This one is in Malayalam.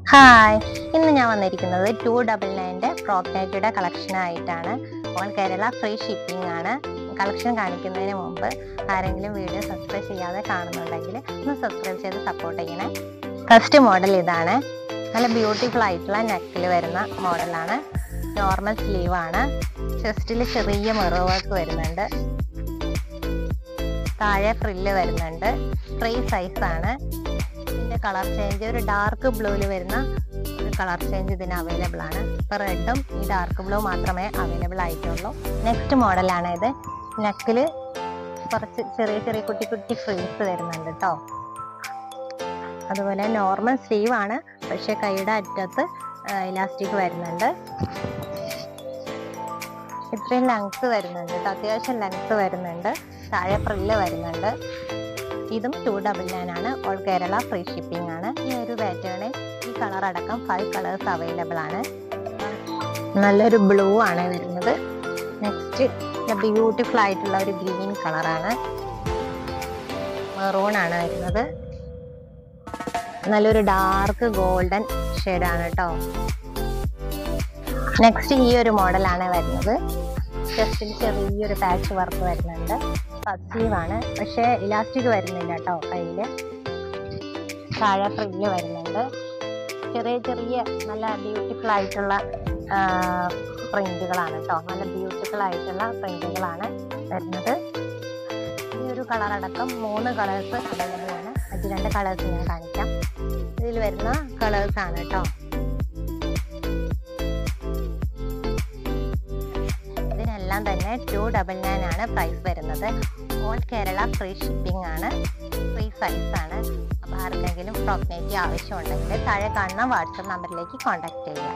ഹായ്, ഇന്ന് ഞാൻ വന്നിരിക്കുന്നത് 299 ഫ്രോക്ക് നൈറ്റിയുടെ കളക്ഷനായിട്ടാണ്. ഓൾ കേരള ഫ്രീ ഷിപ്പിംഗ് ആണ്. കളക്ഷൻ കാണിക്കുന്നതിന് മുമ്പ് ആരെങ്കിലും വീഡിയോ സബ്സ്ക്രൈബ് ചെയ്യാതെ കാണുന്നുണ്ടെങ്കിൽ ഒന്ന് സബ്സ്ക്രൈബ് ചെയ്ത് സപ്പോർട്ട് ചെയ്യണേ. ഫസ്റ്റ് മോഡൽ ഇതാണ്. നല്ല ബ്യൂട്ടിഫുൾ ആയിട്ടുള്ള നെക്കിൽ വരുന്ന മോഡലാണ്. നോർമൽ സ്ലീവ് ആണ്. ചെസ്റ്റിൽ ചെറിയ മിറർ വർക്ക് വരുന്നുണ്ട്. താഴെ ഫ്രില്ല് വരുന്നുണ്ട്. ഫ്രീ സൈസ് ആണ്. ഇതിന്റെ കളർ ചേഞ്ച് ഒരു ഡാർക്ക് ബ്ലൂവിൽ വരുന്ന ഒരു കളർ ചേഞ്ച് ഇതിന് അവൈലബിൾ ആണ്. ഇപ്പൊ റെഡും ഈ ഡാർക്ക് ബ്ലൂ മാത്രമേ അവൈലബിൾ ആയിട്ടുള്ളൂ. നെക്സ്റ്റ് മോഡലാണ് ഇത്. നെക്കിൽ കുറച്ച് ചെറിയ ചെറിയ കുട്ടി കുട്ടി ഫ്രീസ് വരുന്നുണ്ട് കേട്ടോ. അതുപോലെ നോർമൽ സ്ലീവ് ആണ്, പക്ഷെ കൈയുടെ അറ്റത്ത് ഇലാസ്റ്റിക് വരുന്നുണ്ട്. ഇത്രയും ലെങ്ത് വരുന്നുണ്ട് കേട്ടോ, അത്യാവശ്യം ലെങ്ത് വരുന്നുണ്ട്. താഴെ ഫ്രില്ല് വരുന്നുണ്ട്. ഇതും 299 ആണ്. ഓൾ കേരള ഫ്രീ ഷിപ്പിംഗ് ആണ്. ഈ ഒരു പാറ്റേണിൽ ഈ കളർ അടക്കം 5 കളേഴ്സ് അവൈലബിൾ ആണ്. നല്ലൊരു ബ്ലൂ ആണ് വരുന്നത്. നെക്സ്റ്റ് ബ്യൂട്ടിഫുൾ ആയിട്ടുള്ള ഒരു ഗ്രീൻ കളറാണ്. മെറൂൺ ആണ് വരുന്നത്. നല്ലൊരു ഡാർക്ക് ഗോൾഡൻ ഷെയ്ഡാണ് കേട്ടോ. നെക്സ്റ്റ് ഈ ഒരു മോഡലാണ് വരുന്നത്. ചെസ്റ്റിൽ ചെറിയൊരു പാച്ച് വർക്ക് വരുന്നുണ്ട്. സ്ലീവാണ്, പക്ഷേ ഇലാസ്റ്റിക് വരുന്നില്ല കേട്ടോ കയ്യിൽ. താഴെ ഫ്രില്ല് വരുന്നുണ്ട്. ചെറിയ ചെറിയ നല്ല ബ്യൂട്ടിഫുൾ ആയിട്ടുള്ള പ്രിന്റുകളാണ് കേട്ടോ. നല്ല ബ്യൂട്ടിഫുൾ ആയിട്ടുള്ള പ്രിന്റുകളാണ് വരുന്നത്. ഈ ഒരു കളർ അടക്കം 3 കളേഴ്സ് അവൈലബിൾ ആണ്. മറ്റ് 2 കളേഴ്സ് ഞാൻ കാണിക്കാം. ഇതിൽ വരുന്ന കളേഴ്സ് ആണ് കേട്ടോ. ഇതിനെല്ലാം തന്നെ 299 ആണ് പ്രൈസ് വരുന്നത്. ഓൾ കേരള ഫ്രീ ഷിപ്പിംഗ് ആണ്. ഫ്രീ സൈസ് ആണ്. അപ്പോൾ ആർക്കെങ്കിലും ഫ്രോക്ക് നൈറ്റി ആവശ്യമുണ്ടെങ്കിൽ താഴെ കാണുന്ന വാട്സപ്പ് നമ്പറിലേക്ക് കോൺടാക്ട് ചെയ്യുക.